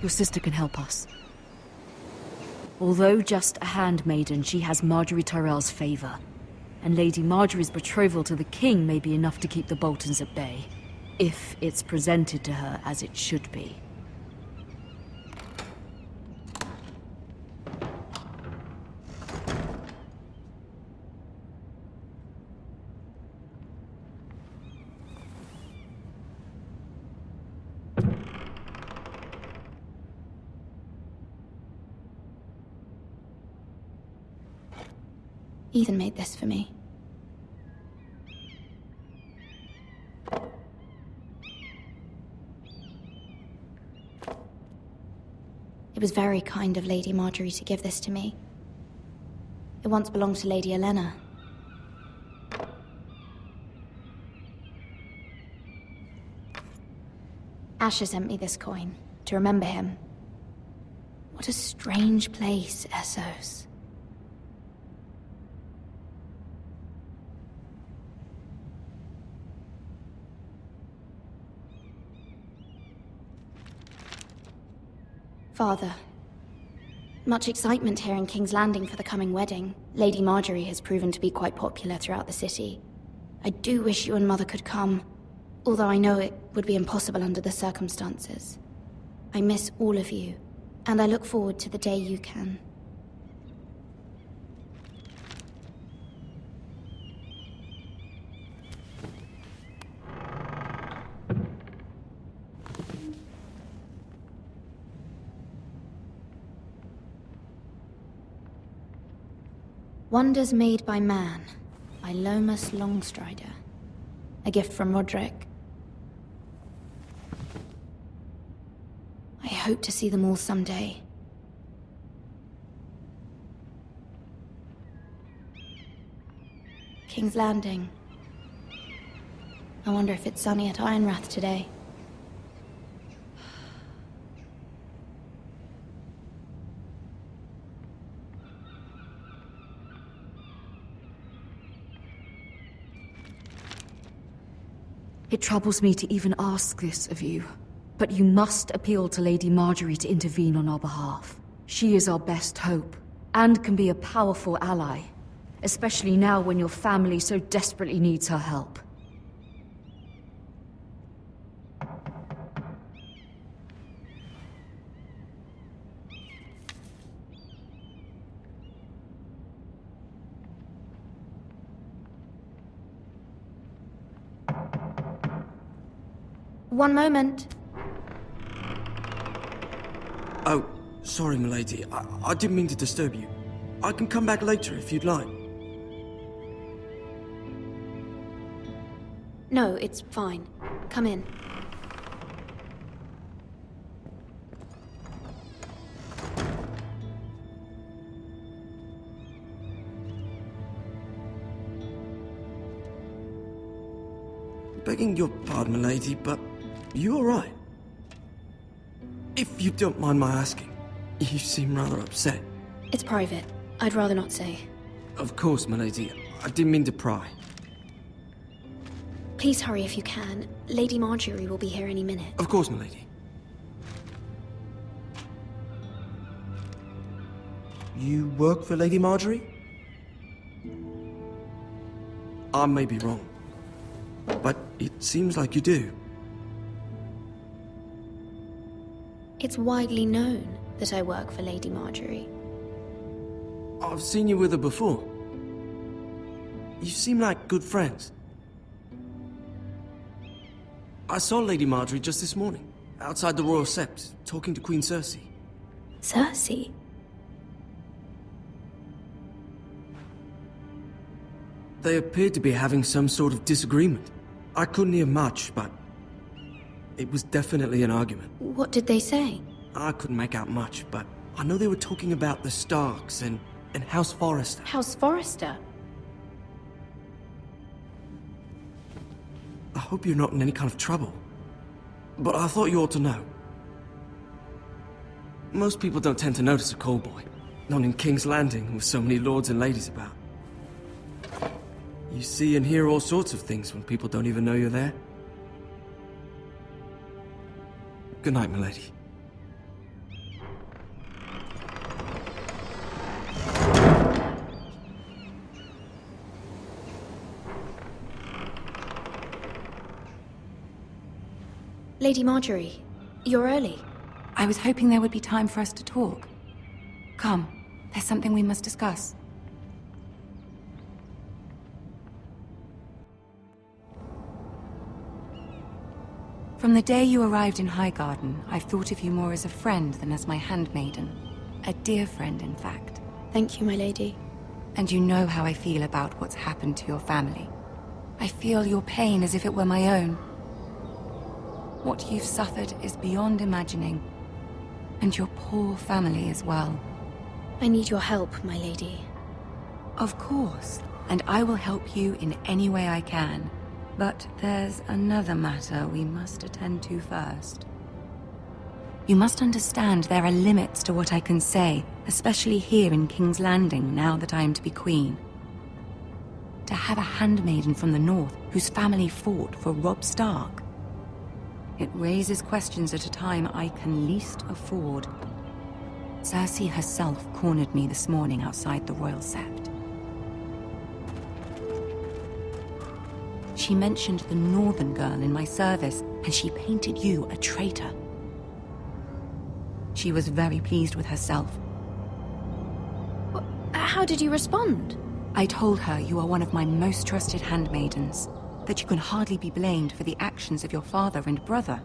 Your sister can help us. Although just a handmaiden, she has Marjorie Tyrell's favor. And Lady Marjorie's betrothal to the king may be enough to keep the Boltons at bay. If it's presented to her as it should be. Ethan made this for me. It was very kind of Lady Marjorie to give this to me. It once belonged to Lady Elena. Asher sent me this coin, to remember him. What a strange place, Essos. Father, much excitement here in King's Landing for the coming wedding. Lady Marjorie has proven to be quite popular throughout the city. I do wish you and Mother could come, although I know it would be impossible under the circumstances. I miss all of you, and I look forward to the day you can. Wonders Made by Man, by Lomas Longstrider. A gift from Roderick. I hope to see them all someday. King's Landing. I wonder if it's sunny at Ironrath today. It troubles me to even ask this of you, but you must appeal to Lady Marjorie to intervene on our behalf. She is our best hope, and can be a powerful ally, especially now when your family so desperately needs her help. One moment. Oh, sorry, milady. I didn't mean to disturb you. I can come back later if you'd like. No, it's fine. Come in. Begging your pardon, milady, but you all right? If you don't mind my asking, you seem rather upset. It's private. I'd rather not say. Of course, milady. I didn't mean to pry. Please hurry if you can. Lady Marjorie will be here any minute. Of course, milady. You work for Lady Marjorie? I may be wrong, but it seems like you do. It's widely known that I work for Lady Marjorie. I've seen you with her before. You seem like good friends. I saw Lady Marjorie just this morning, outside the Royal Sept, talking to Queen Cersei. Cersei? They appeared to be having some sort of disagreement. I couldn't hear much, but it was definitely an argument. What did they say? I couldn't make out much, but I know they were talking about the Starks and House Forrester. House Forrester? I hope you're not in any kind of trouble, but I thought you ought to know. Most people don't tend to notice a callboy, not in King's Landing with so many lords and ladies about. You see and hear all sorts of things when people don't even know you're there. Good night, milady. Lady Marjorie, you're early. I was hoping there would be time for us to talk. Come, there's something we must discuss. From the day you arrived in Highgarden, I've thought of you more as a friend than as my handmaiden. A dear friend, in fact. Thank you, my lady. And you know how I feel about what's happened to your family. I feel your pain as if it were my own. What you've suffered is beyond imagining. And your poor family as well. I need your help, my lady. Of course, and I will help you in any way I can. But there's another matter we must attend to first. You must understand there are limits to what I can say, especially here in King's Landing, now that I am to be queen. To have a handmaiden from the north whose family fought for Robb Stark. It raises questions at a time I can least afford. Cersei herself cornered me this morning outside the Royal Sept. She mentioned the northern girl in my service, and she painted you a traitor. She was very pleased with herself. How did you respond? I told her you are one of my most trusted handmaidens, that you can hardly be blamed for the actions of your father and brother.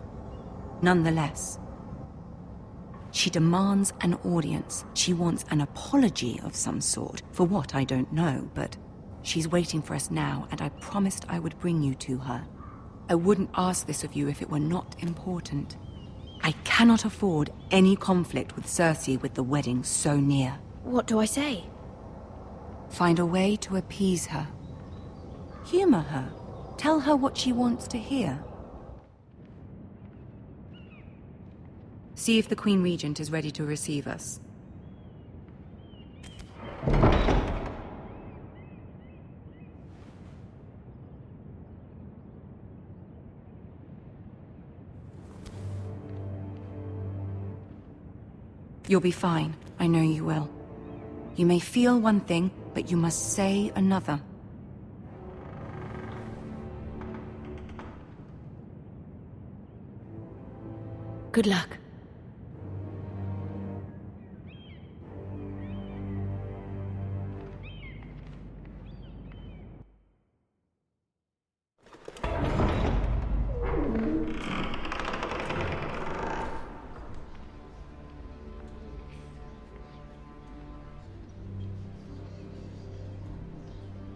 Nonetheless, she demands an audience. She wants an apology of some sort, for what I don't know, but she's waiting for us now, and I promised I would bring you to her. I wouldn't ask this of you if it were not important. I cannot afford any conflict with Cersei with the wedding so near. What do I say? Find a way to appease her. Humor her. Tell her what she wants to hear. See if the Queen Regent is ready to receive us. You'll be fine. I know you will. You may feel one thing, but you must say another. Good luck.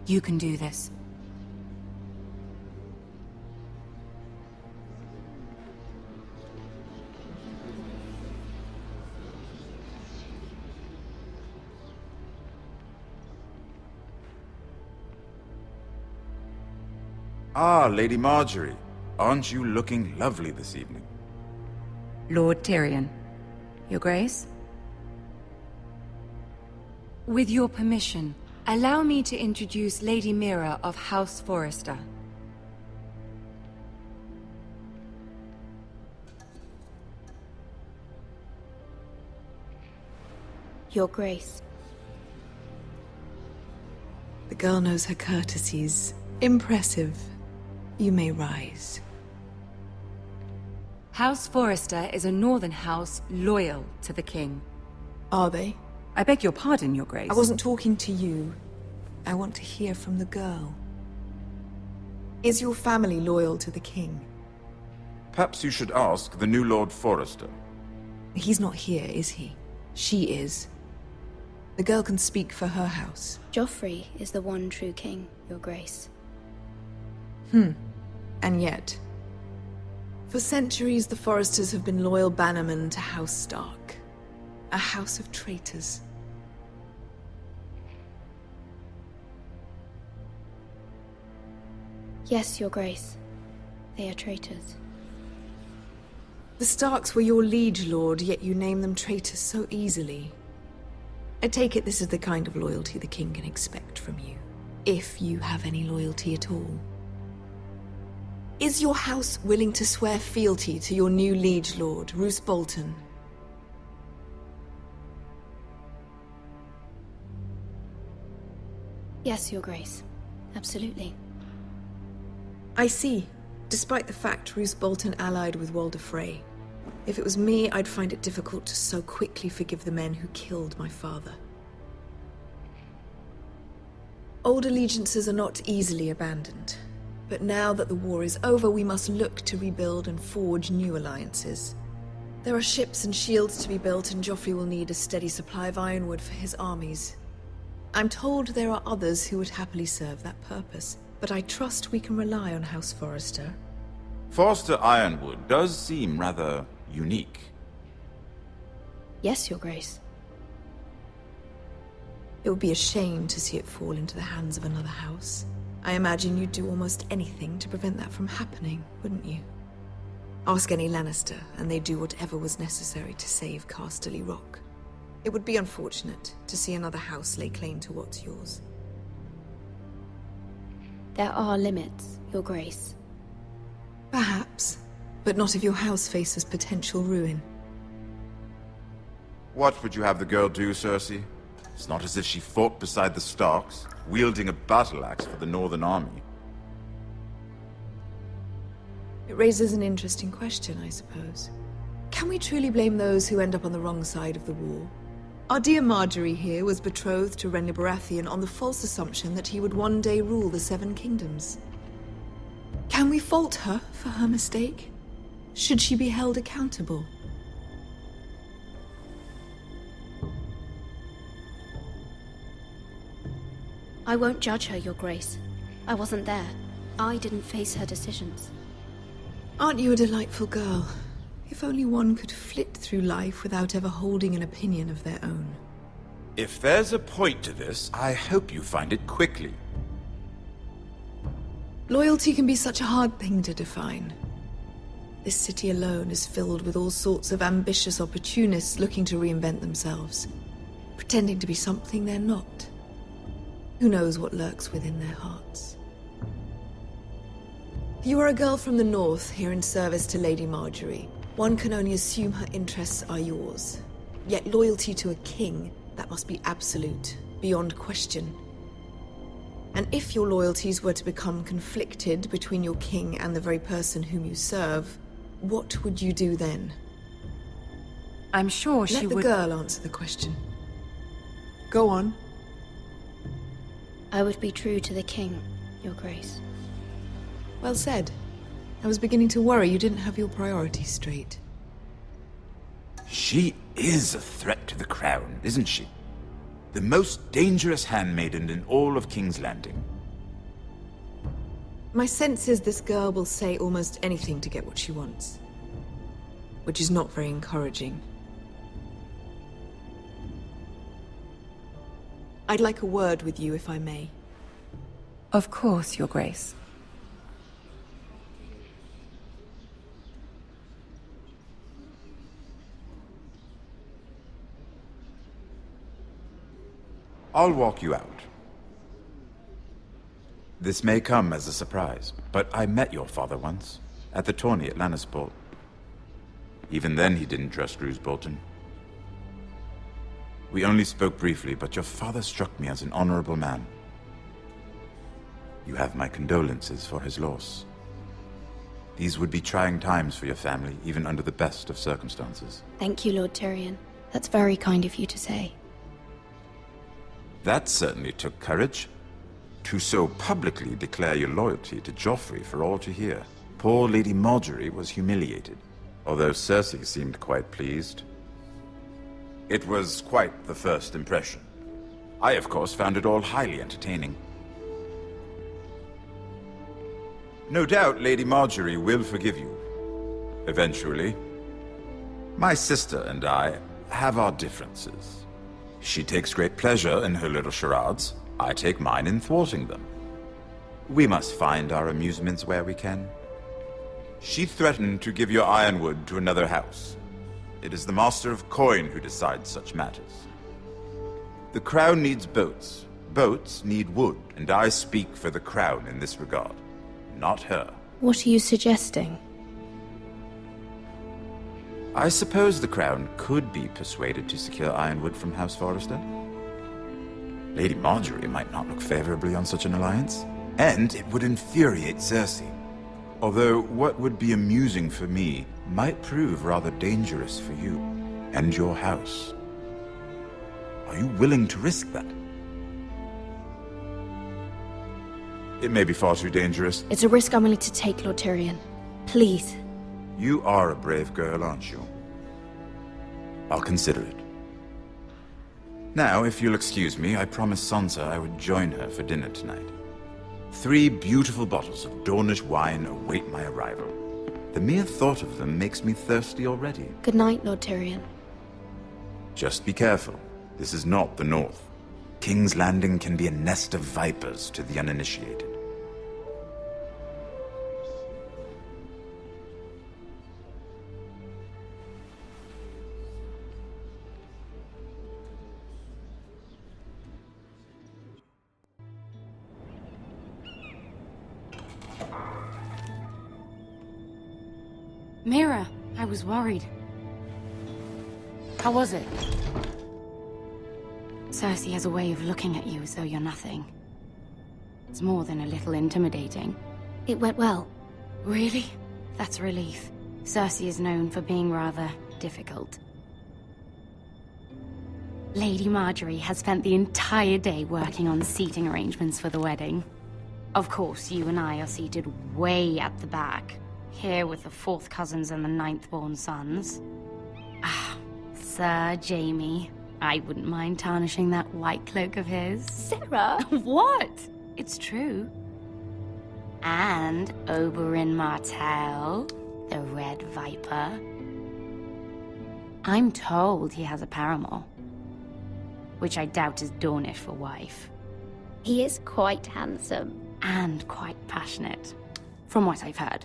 You can do this. Ah, Lady Marjorie. Aren't you looking lovely this evening? Lord Tyrion. Your Grace? With your permission, allow me to introduce Lady Mira of House Forrester. Your Grace. The girl knows her courtesies. Impressive. You may rise. House Forrester is a northern house loyal to the king. Are they? I beg your pardon, Your Grace. I wasn't talking to you. I want to hear from the girl. Is your family loyal to the king? Perhaps you should ask the new Lord Forrester. He's not here, is he? She is. The girl can speak for her house. Joffrey is the one true king, Your Grace. And yet, for centuries the Forresters have been loyal bannermen to House Stark. A house of traitors. Yes, Your Grace. They are traitors. The Starks were your liege lord, yet you name them traitors so easily. I take it this is the kind of loyalty the king can expect from you. If you have any loyalty at all. Is your house willing to swear fealty to your new liege lord, Roose Bolton? Yes, Your Grace. Absolutely. I see. despite the fact Roose Bolton allied with Walder Frey. If it was me, I'd find it difficult to so quickly forgive the men who killed my father. Old allegiances are not easily abandoned. But now that the war is over, we must look to rebuild and forge new alliances. There are ships and shields to be built, and Joffrey will need a steady supply of ironwood for his armies. I'm told there are others who would happily serve that purpose, but I trust we can rely on House Forrester. Forrester Ironwood does seem rather unique. Yes, Your Grace. It would be a shame to see it fall into the hands of another house. I imagine you'd do almost anything to prevent that from happening, wouldn't you? Ask any Lannister, and they'd do whatever was necessary to save Casterly Rock. It would be unfortunate to see another house lay claim to what's yours. There are limits, Your Grace. Perhaps, but not if your house faces potential ruin. What would you have the girl do, Cersei? It's not as if she fought beside the Starks, wielding a battle axe for the Northern Army. It raises an interesting question, I suppose. Can we truly blame those who end up on the wrong side of the war? Our dear Marjorie here was betrothed to Renly Baratheon on the false assumption that he would one day rule the Seven Kingdoms. Can we fault her for her mistake? Should she be held accountable? I won't judge her, Your Grace. I wasn't there. I didn't face her decisions. Aren't you a delightful girl? If only one could flit through life without ever holding an opinion of their own. If there's a point to this, I hope you find it quickly. Loyalty can be such a hard thing to define. This city alone is filled with all sorts of ambitious opportunists looking to reinvent themselves, pretending to be something they're not. Who knows what lurks within their hearts? You are a girl from the north, here in service to Lady Marjorie. One can only assume her interests are yours. Yet loyalty to a king, that must be absolute, beyond question. And if your loyalties were to become conflicted between your king and the very person whom you serve, what would you do then? I'm sure she would... Let the girl answer the question. Go on. I would be true to the king, Your Grace. Well said. I was beginning to worry you didn't have your priorities straight. She is a threat to the crown, isn't she? The most dangerous handmaiden in all of King's Landing. My sense is this girl will say almost anything to get what she wants. Which is not very encouraging. I'd like a word with you, if I may. Of course, Your Grace. I'll walk you out. This may come as a surprise, but I met your father once, at the tourney at Lannisport. Even then he didn't trust Roose Bolton. We only spoke briefly, but your father struck me as an honorable man. You have my condolences for his loss. These would be trying times for your family, even under the best of circumstances. Thank you, Lord Tyrion. That's very kind of you to say. That certainly took courage. To so publicly declare your loyalty to Joffrey for all to hear. Poor Lady Marjorie was humiliated, although Cersei seemed quite pleased. It was quite the first impression. I, of course, found it all highly entertaining. No doubt Lady Marjorie will forgive you. Eventually. My sister and I have our differences. She takes great pleasure in her little charades. I take mine in thwarting them. We must find our amusements where we can. She threatened to give your ironwood to another house. It is the Master of Coin who decides such matters. The Crown needs boats. Boats need wood, and I speak for the Crown in this regard, not her. What are you suggesting? I suppose the Crown could be persuaded to secure ironwood from House Forrester. Lady Marjorie might not look favorably on such an alliance, and it would infuriate Cersei. Although what would be amusing for me might prove rather dangerous for you and your house. Are you willing to risk that? It may be far too dangerous. It's a risk I'm willing to take, Lord Tyrion. Please. You are a brave girl, aren't you? I'll consider it. Now, if you'll excuse me, I promised Sansa I would join her for dinner tonight. 3 beautiful bottles of Dornish wine await my arrival. The mere thought of them makes me thirsty already. Good night, Lord Tyrion. Just be careful. This is not the North. King's Landing can be a nest of vipers to the uninitiated. Mira, I was worried. How was it? Cersei has a way of looking at you as though you're nothing. It's more than a little intimidating. It went well. Really? That's a relief. Cersei is known for being rather difficult. Lady Marjorie has spent the entire day working on seating arrangements for the wedding. Of course, you and I are seated way at the back. Here with the 4th cousins and the 9th-born sons. Ah, Sir Jaime. I wouldn't mind tarnishing that white cloak of his. Sarah! What? It's true. And Oberyn Martell, the Red Viper. I'm told he has a paramour. Which I doubt is Dornish for wife. He is quite handsome. And quite passionate, from what I've heard.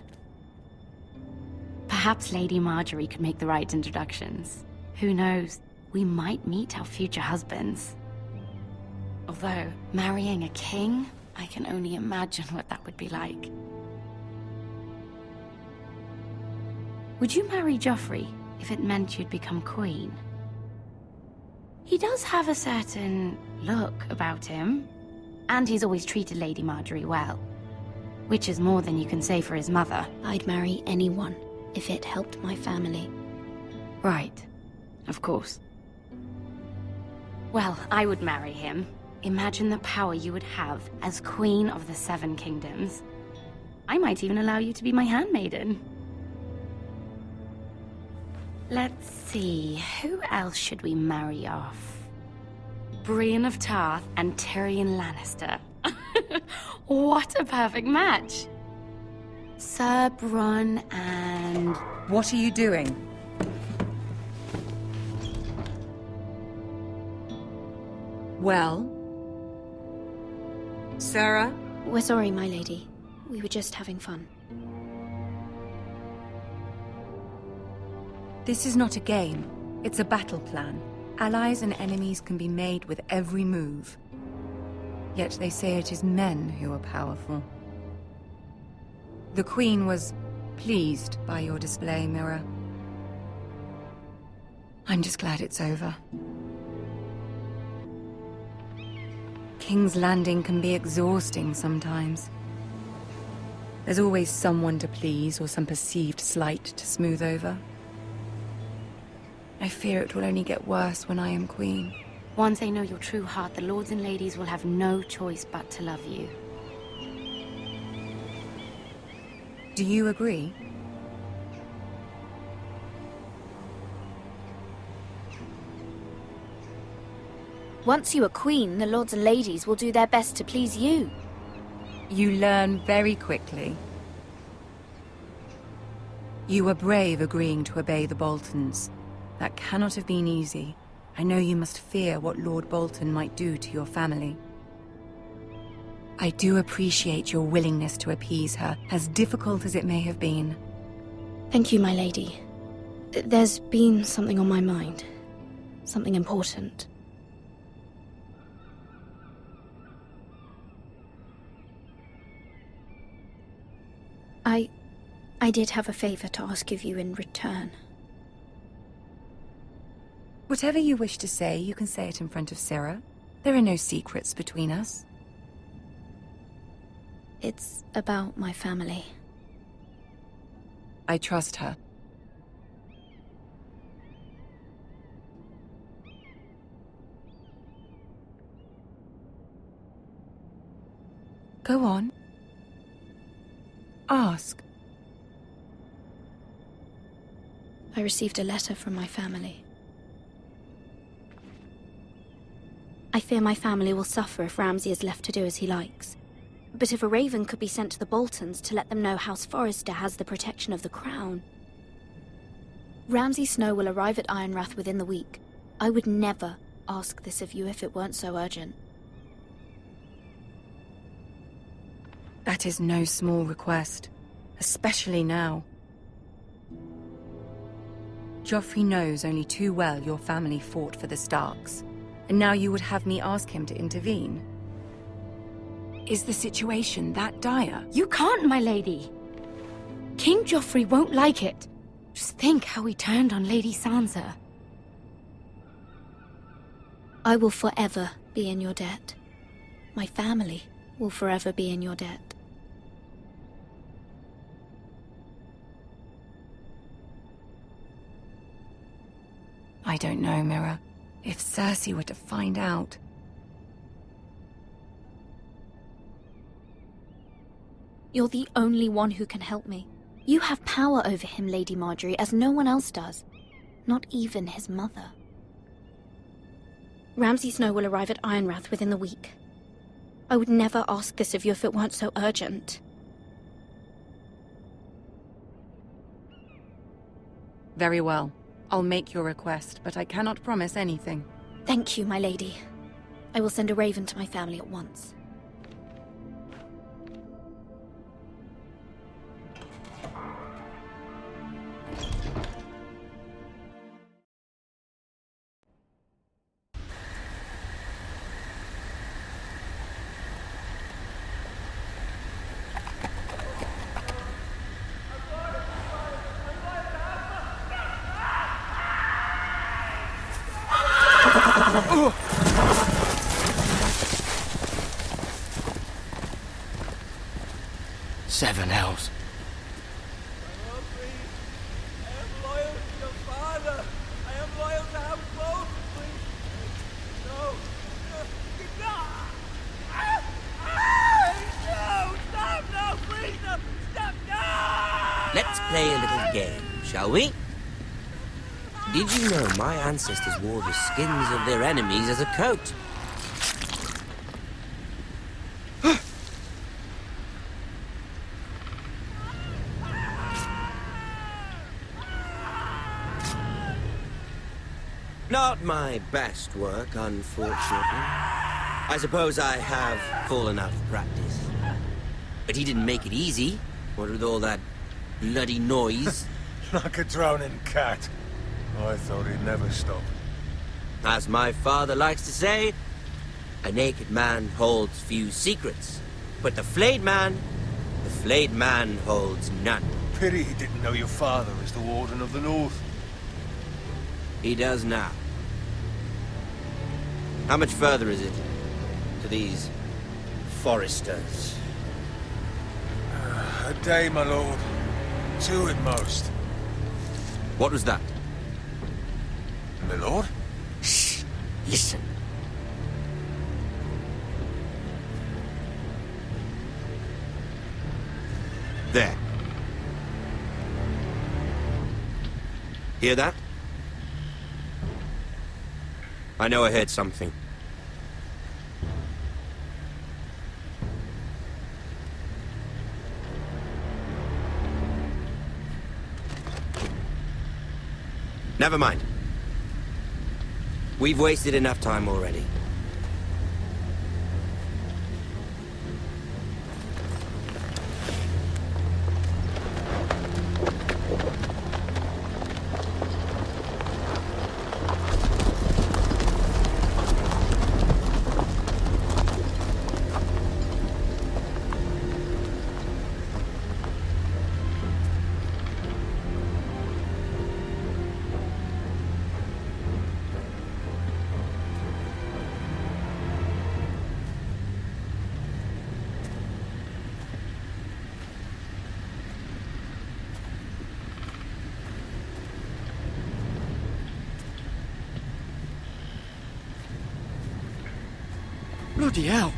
Perhaps Lady Marjorie could make the right introductions. Who knows? We might meet our future husbands. Although, marrying a king, I can only imagine what that would be like. Would you marry Joffrey if it meant you'd become queen? He does have a certain look about him, and he's always treated Lady Marjorie well. Which is more than you can say for his mother. I'd marry anyone if it helped my family. Right. Of course. Well, I would marry him. Imagine the power you would have as Queen of the 7 Kingdoms. I might even allow you to be my handmaiden. Let's see, who else should we marry off? Brienne of Tarth and Tyrion Lannister. What a perfect match! Sir Bronn and... What are you doing? Well? Sarah? We're sorry, my lady. We were just having fun. This is not a game. It's a battle plan. Allies and enemies can be made with every move. Yet they say it is men who are powerful. The Queen was pleased by your display, Mira. I'm just glad it's over. King's Landing can be exhausting sometimes. There's always someone to please or some perceived slight to smooth over. I fear it will only get worse when I am queen. Once they know your true heart, the lords and ladies will have no choice but to love you. Do you agree? Once you are queen, the lords and ladies will do their best to please you. You learn very quickly. You were brave agreeing to obey the Boltons. That cannot have been easy. I know you must fear what Lord Bolton might do to your family. I do appreciate your willingness to appease her, as difficult as it may have been. Thank you, my lady. There's been something on my mind. Something important. I did have a favor to ask of you in return. Whatever you wish to say, you can say it in front of Sarah. There are no secrets between us. It's about my family. I trust her. Go on. Ask. I received a letter from my family. I fear my family will suffer if Ramsay is left to do as he likes. But if a raven could be sent to the Boltons to let them know House Forrester has the protection of the crown... Ramsay Snow will arrive at Ironrath within the week. I would never ask this of you if it weren't so urgent. That is no small request, especially now. Joffrey knows only too well your family fought for the Starks, and now you would have me ask him to intervene? Is the situation that dire? You can't, my lady. King Joffrey won't like it. Just think how he turned on Lady Sansa. I will forever be in your debt. My family will forever be in your debt. I don't know, Mira. If Cersei were to find out... You're the only one who can help me. You have power over him, Lady Marjorie, as no one else does. Not even his mother. Ramsay Snow will arrive at Ironrath within the week. I would never ask this of you if it weren't so urgent. Very well. I'll make your request, but I cannot promise anything. Thank you, my lady. I will send a raven to my family at once. Seven hells. I am loyal to your father. I am loyal to House Bolton, please. No. No. No. Stop. No, please. No. Stop. No. Let's play a little game, shall we? Did you know my ancestors wore the skins of their enemies as a coat? Not my best work, unfortunately. I suppose I have fallen out of practice. But he didn't make it easy, what with all that bloody noise. Like a droning cat. I thought he'd never stop. As my father likes to say, a naked man holds few secrets. But the flayed man holds none. Pity he didn't know your father is the Warden of the North. He does now. How much further is it to these Foresters? A day, my lord. 2 at most. What was that? My lord? Shh! Listen. There. Hear that? I know I heard something. Never mind. We've wasted enough time already. Bloody hell!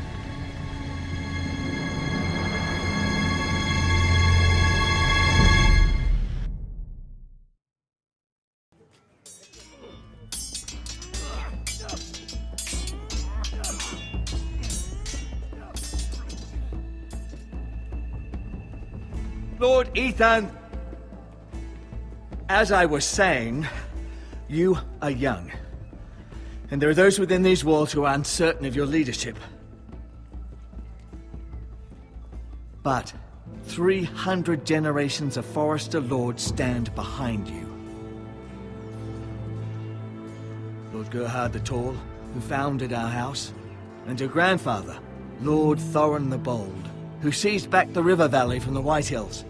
Lord Ethan! As I was saying, you are young. And there are those within these walls who are uncertain of your leadership. But 300 generations of Forester Lords stand behind you. Lord Gerhard the Tall, who founded our house, and your grandfather, Lord Thorin the Bold, who seized back the river valley from the White Hills.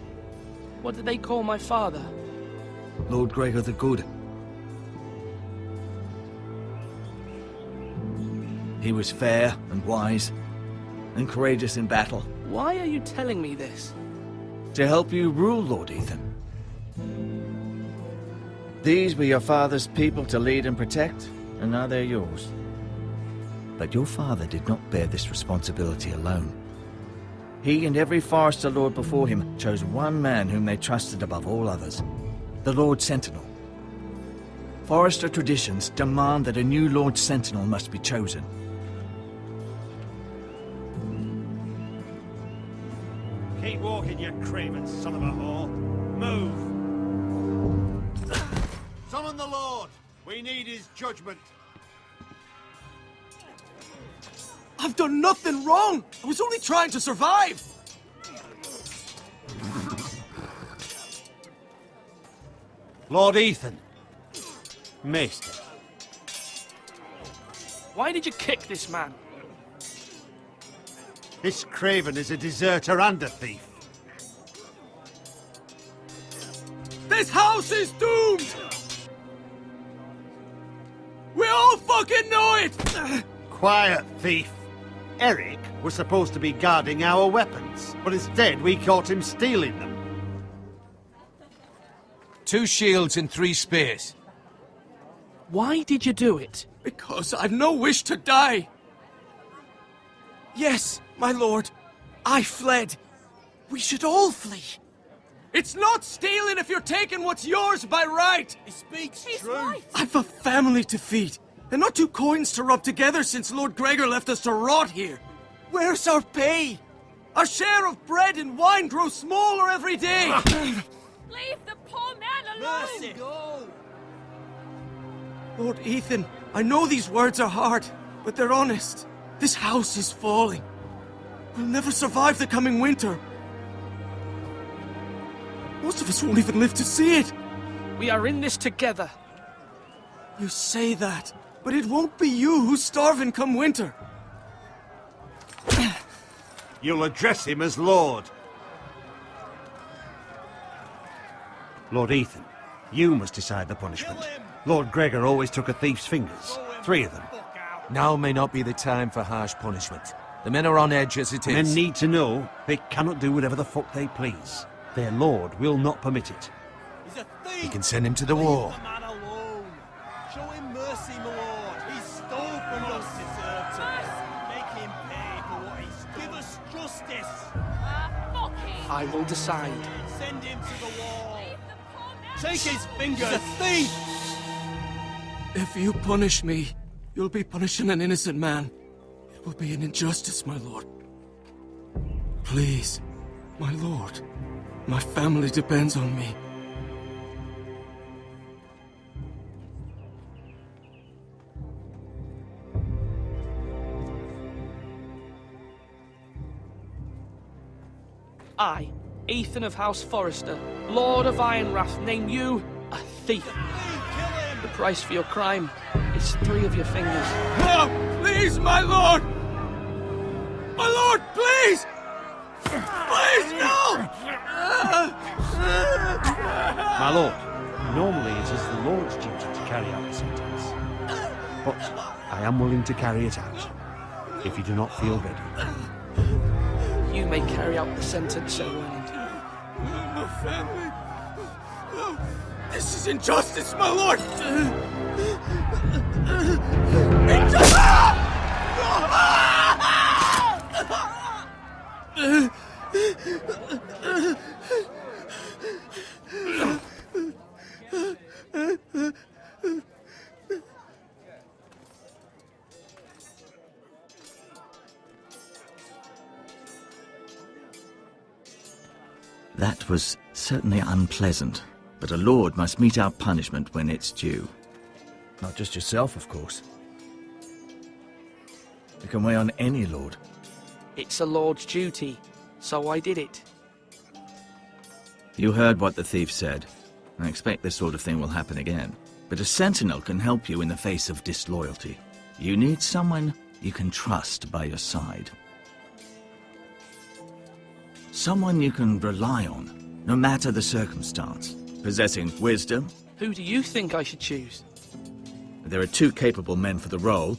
What did they call my father? Lord Gregor the Good. He was fair and wise, and courageous in battle. Why are you telling me this? To help you rule, Lord Ethan. These were your father's people to lead and protect, and now they're yours. But your father did not bear this responsibility alone. He and every Forester Lord before him chose one man whom they trusted above all others, the Lord Sentinel. Forester traditions demand that a new Lord Sentinel must be chosen. Keep walking, you craven son of a whore. Move! Summon the Lord! We need his judgment. I've done nothing wrong! I was only trying to survive! Lord Ethan. Missed. Why did you kick this man? This craven is a deserter and a thief. This house is doomed! We all fucking know it! Quiet, thief. Eric was supposed to be guarding our weapons, but instead we caught him stealing them. 2 shields and 3 spears. Why did you do it? Because I've no wish to die. Yes, my lord. I fled. We should all flee. It's not stealing if you're taking what's yours by right. He speaks truth. I've a family to feed, and not 2 coins to rub together since Lord Gregor left us to rot here. Where's our pay? Our share of bread and wine grows smaller every day. Leave the poor man alone! Mercy. Go. Lord Ethan, I know these words are hard, but they're honest. This house is falling. We'll never survive the coming winter. Most of us won't even live to see it. We are in this together. You say that, but it won't be you who's starving come winter. You'll address him as Lord. Lord Ethan, you must decide the punishment. Lord Gregor always took a thief's fingers. 3 of them. Now may not be the time for harsh punishment. The men are on edge as it is. Men need to know they cannot do whatever the fuck they please. Their lord will not permit it. He's a thief! We can send him to the war. Leave the man alone. Show him mercy, my lord. He's stole from us. Deserved it. Make him pay for what he's. Give us justice. Fuck him! I will decide. Send him to the wall. Leave the poor man Take his fingers. He's a thief! If you punish me, you'll be punishing an innocent man. It will be an injustice, my lord. Please, my lord. My family depends on me. I, Ethan of House Forester, Lord of Ironwrath, name you a thief. The price for your crime is 3 of your fingers. No! Please, my lord! My lord, please! Please, no! My lord, normally it is the Lord's duty to carry out the sentence. But I am willing to carry it out, if you do not feel ready. You may carry out the sentence, Sir Roland. My family... This is injustice, my lord! Injustice! That was certainly unpleasant, but a lord must mete out punishment when it's due. Not just yourself, of course. It can weigh on any lord. It's a lord's duty, so I did it. You heard what the thief said. I expect this sort of thing will happen again. But a sentinel can help you in the face of disloyalty. You need someone you can trust by your side. Someone you can rely on, no matter the circumstance. Possessing wisdom. Who do you think I should choose? There are two capable men for the role.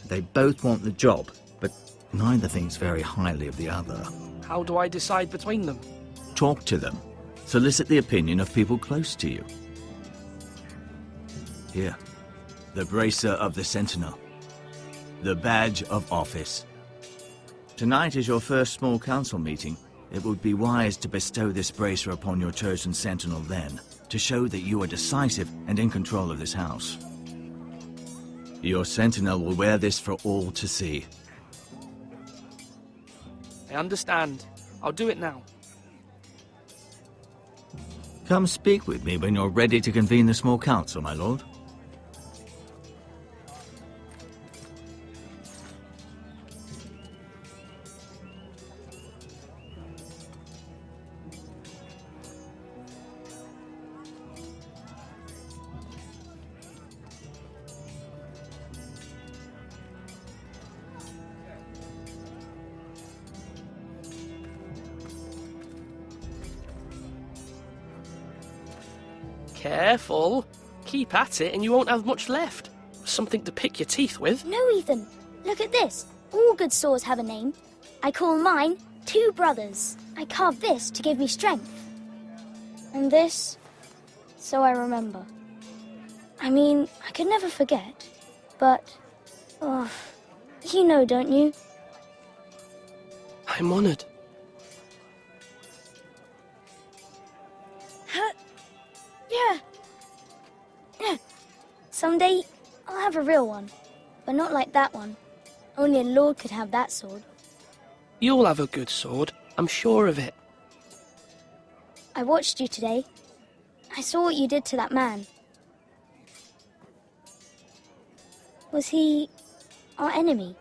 They both want the job, but neither thinks very highly of the other. How do I decide between them? Talk to them. Solicit the opinion of people close to you. Here, the bracer of the Sentinel. The badge of office. Tonight is your first small council meeting. It would be wise to bestow this bracer upon your chosen Sentinel then, to show that you are decisive and in control of this house. Your Sentinel will wear this for all to see. I understand. I'll do it now. Come speak with me when you're ready to convene the small council, my lord. Careful. Keep at it and you won't have much left. Something to pick your teeth with. No, Ethan. Look at this. All good swords have a name. I call mine Two Brothers. I carved this to give me strength. And this, so I remember. I mean, I could never forget. But, oh, you know, don't you? I'm honored. Yeah. Someday, I'll have a real one. But not like that one. Only a lord could have that sword. You'll have a good sword. I'm sure of it. I watched you today. I saw what you did to that man. Was he our enemy?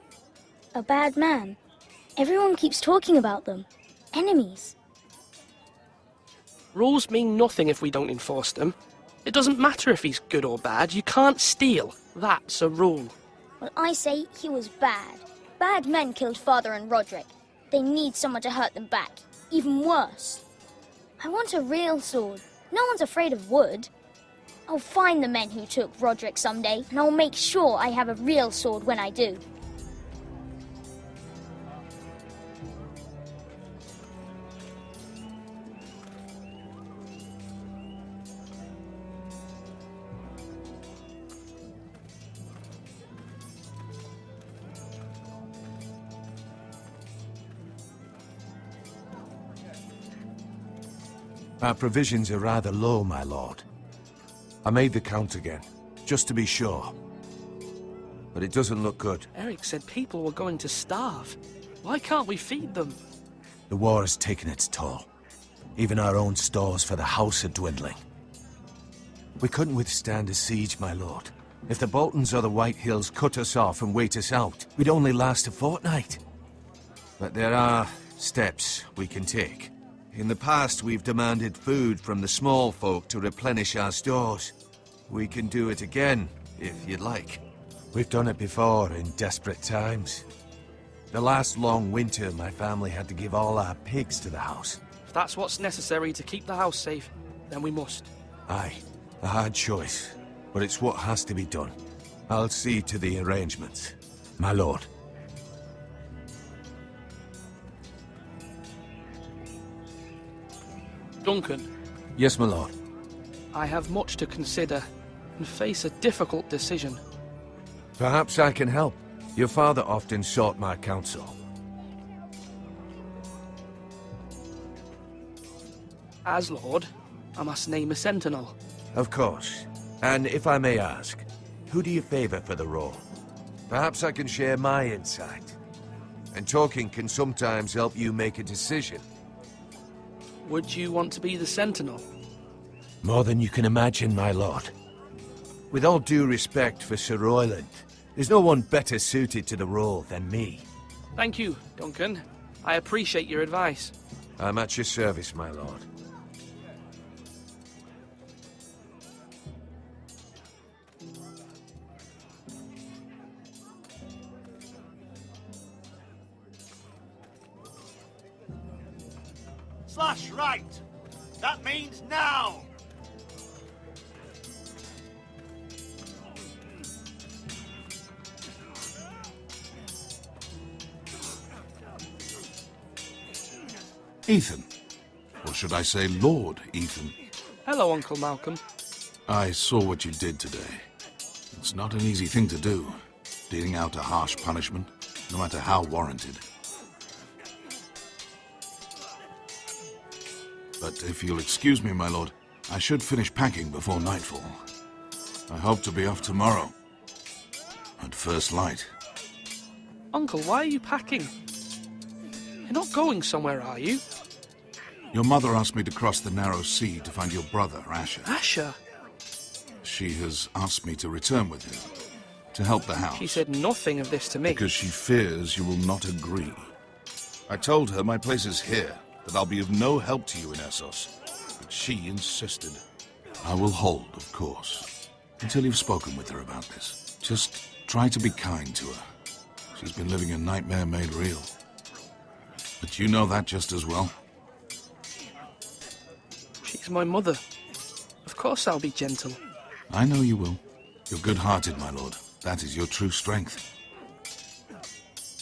A bad man? Everyone keeps talking about them. Enemies. Rules mean nothing if we don't enforce them. It doesn't matter if he's good or bad. You can't steal. That's a rule. Well, I say he was bad. Bad men killed Father and Roderick. They need someone to hurt them back. Even worse. I want a real sword. No one's afraid of wood. I'll find the men who took Roderick someday, and I'll make sure I have a real sword when I do. Our provisions are rather low, my lord. I made the count again, just to be sure. But it doesn't look good. Eric said people were going to starve. Why can't we feed them? The war has taken its toll. Even our own stores for the house are dwindling. We couldn't withstand a siege, my lord. If the Boltons or the White Hills cut us off and wait us out, we'd only last a fortnight. But there are steps we can take. In the past, we've demanded food from the small folk to replenish our stores. We can do it again, if you'd like. We've done it before in desperate times. The last long winter, my family had to give all our pigs to the house. If that's what's necessary to keep the house safe, then we must. Aye, a hard choice, but it's what has to be done. I'll see to the arrangements, my lord. Duncan. Yes, my lord. I have much to consider and face a difficult decision. Perhaps I can help. Your father often sought my counsel. As Lord, I must name a sentinel. Of course. And if I may ask, who do you favor for the role? Perhaps I can share my insight. And talking can sometimes help you make a decision. Would you want to be the Sentinel? More than you can imagine, my lord. With all due respect for Sir Royland, there's no one better suited to the role than me. Thank you, Duncan. I appreciate your advice. I'm at your service, my lord. Slash right. That means now. Ethan. Or should I say Lord Ethan? Hello, Uncle Malcolm. I saw what you did today. It's not an easy thing to do, dealing out a harsh punishment, no matter how warranted. But if you'll excuse me, my lord, I should finish packing before nightfall. I hope to be off tomorrow. At first light. Uncle, why are you packing? You're not going somewhere, are you? Your mother asked me to cross the narrow sea to find your brother, Asher. Asher? She has asked me to return with him, to help the house. She said nothing of this to me. Because she fears you will not agree. I told her my place is here, that I'll be of no help to you in Essos. But she insisted. I will hold, of course, until you've spoken with her about this. Just try to be kind to her. She's been living a nightmare made real. But you know that just as well. She's my mother. Of course I'll be gentle. I know you will. You're good-hearted, my lord. That is your true strength.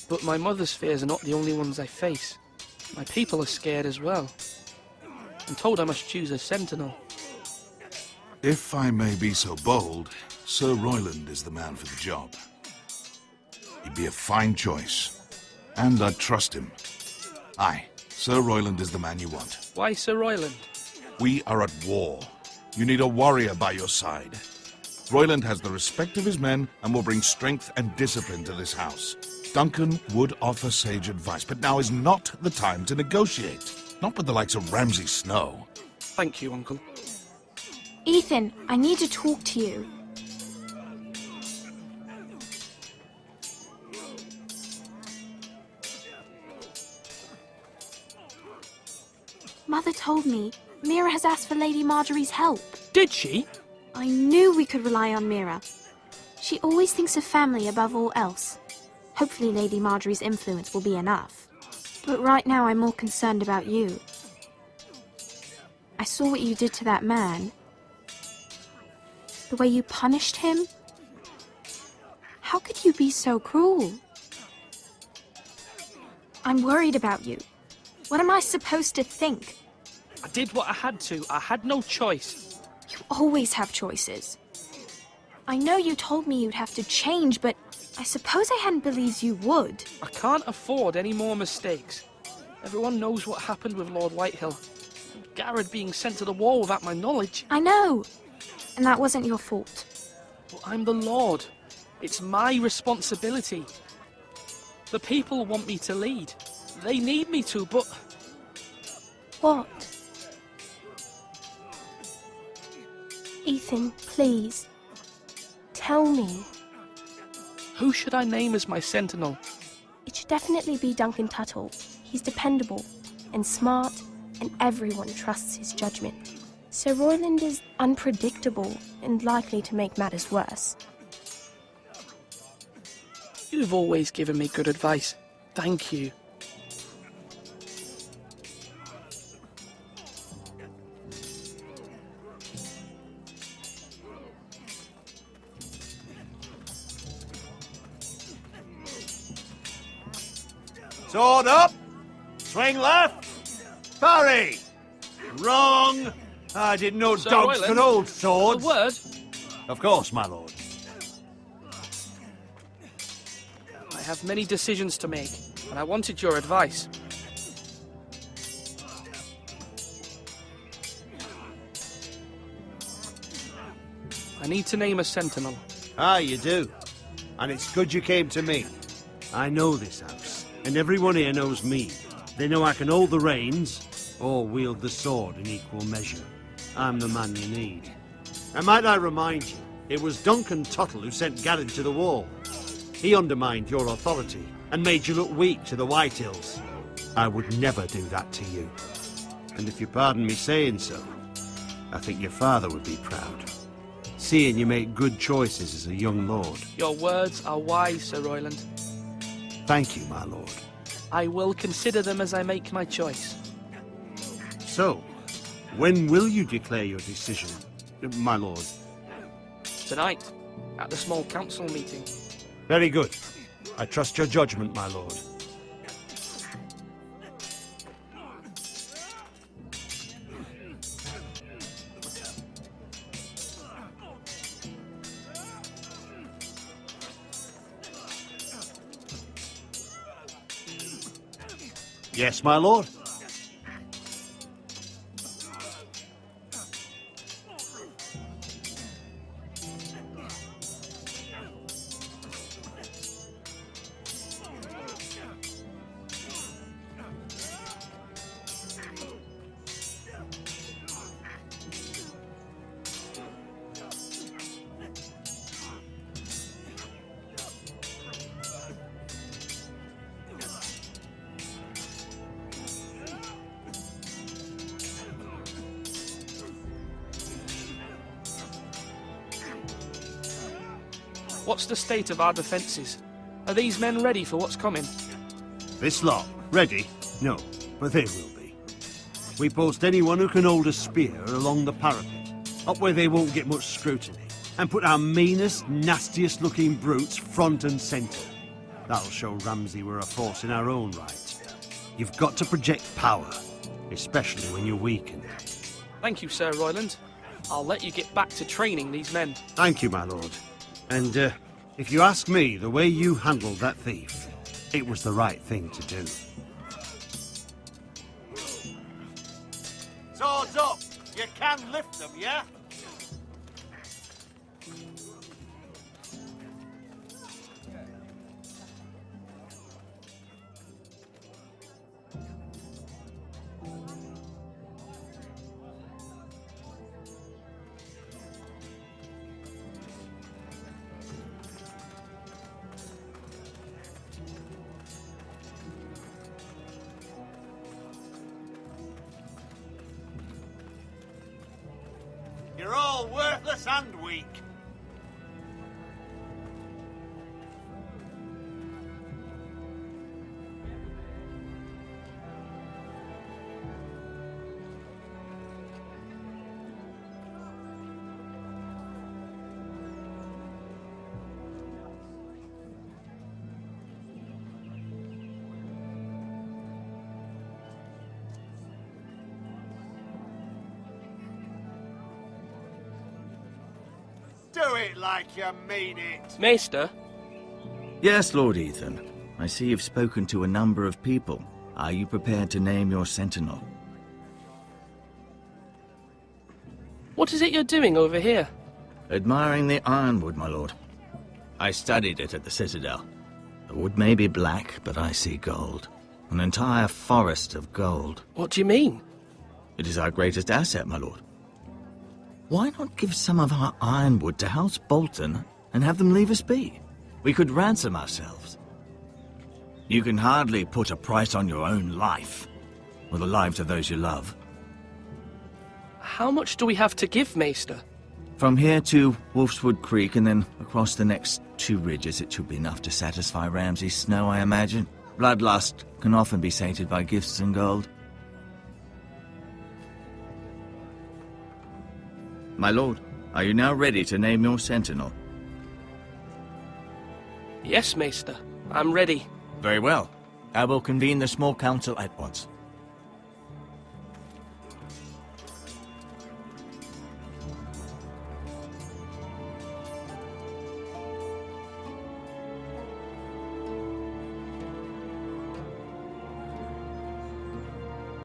But my mother's fears are not the only ones I face. My people are scared as well. I'm told I must choose a sentinel. If I may be so bold, Sir Royland is the man for the job. He'd be a fine choice. And I'd trust him. Aye, Sir Royland is the man you want. Why Sir Royland? We are at war. You need a warrior by your side. Royland has the respect of his men and will bring strength and discipline to this house. Duncan would offer sage advice, but now is not the time to negotiate. Not with the likes of Ramsay Snow. Thank you, Uncle. Ethan, I need to talk to you. Mother told me Mira has asked for Lady Marjorie's help. Did she? I knew we could rely on Mira. She always thinks of family above all else. Hopefully Lady Marjorie's influence will be enough. But right now I'm more concerned about you. I saw what you did to that man. The way you punished him. How could you be so cruel? I'm worried about you. What am I supposed to think? I did what I had to. I had no choice. You always have choices. I know you told me you'd have to change, but I suppose I hadn't believed you would. I can't afford any more mistakes. Everyone knows what happened with Lord Whitehill. Garrett being sent to the war without my knowledge. I know. And that wasn't your fault. But I'm the Lord. It's my responsibility. The people want me to lead. They need me to, but... What? Ethan, please. Tell me. Who should I name as my sentinel? It should definitely be Duncan Tuttle. He's dependable and smart, and everyone trusts his judgment. Sir Royland is unpredictable and likely to make matters worse. You've always given me good advice. Thank you. Sword up! Swing left! Parry! Wrong! I didn't know Sir dogs Royland, could hold swords. A word? Of course, my lord. I have many decisions to make, and I wanted your advice. I need to name a sentinel. Ah, you do. And it's good you came to me. I know this house, and everyone here knows me. They know I can hold the reins, or wield the sword in equal measure. I'm the man you need. And might I remind you, it was Duncan Tuttle who sent Garrett to the wall. He undermined your authority and made you look weak to the White Hills. I would never do that to you. And if you pardon me saying so, I think your father would be proud, seeing you make good choices as a young lord. Your words are wise, Sir Royland. Thank you, my lord. I will consider them as I make my choice. So, when will you declare your decision, my lord? Tonight, at the small council meeting. Very good. I trust your judgment, my lord. Yes, my lord. What's the state of our defences? Are these men ready for what's coming? This lot, ready? No, but they will be. We post anyone who can hold a spear along the parapet, up where they won't get much scrutiny, and put our meanest, nastiest looking brutes front and centre. That'll show Ramsay we're a force in our own right. You've got to project power, especially when you're weakened. Thank you, Sir Royland. I'll let you get back to training these men. Thank you, my lord. And, if you ask me, the way you handled that thief, it was the right thing to do. Swords up! You can lift them, yeah? You're all worthless and weak. Do it like you mean it. Maester? Yes, Lord Ethan. I see you've spoken to a number of people. Are you prepared to name your sentinel? What is it you're doing over here? Admiring the ironwood, my lord. I studied it at the Citadel. The wood may be black, but I see gold. An entire forest of gold. What do you mean? It is our greatest asset, my lord. Why not give some of our ironwood to House Bolton and have them leave us be? We could ransom ourselves. You can hardly put a price on your own life, or the lives of those you love. How much do we have to give, Maester? From here to Wolfswood Creek and then across the next 2 ridges, it should be enough to satisfy Ramsay Snow, I imagine. Bloodlust can often be sated by gifts and gold. My lord, are you now ready to name your sentinel? Yes, Maester. I'm ready. Very well. I will convene the small council at once.